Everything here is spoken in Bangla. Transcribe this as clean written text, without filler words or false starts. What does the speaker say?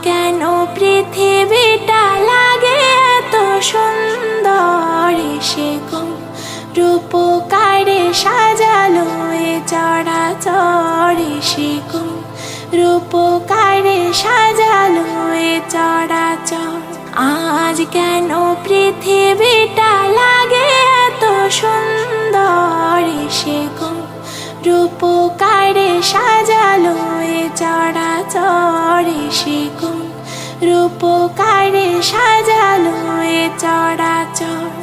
কেন পৃথিবীটা লাগে এত সুন্দর, সে গো রূপকারে সাজালো এ চরাচর, সে গো রূপকারে সাজালো এ চরাচর। আজ কেন পৃথিবীটা লাগে এত সুন্দর, সে গো রূপকারে সাজালো এ চরাচর, সে গো রূপকারে সাজালো এ চরাচর।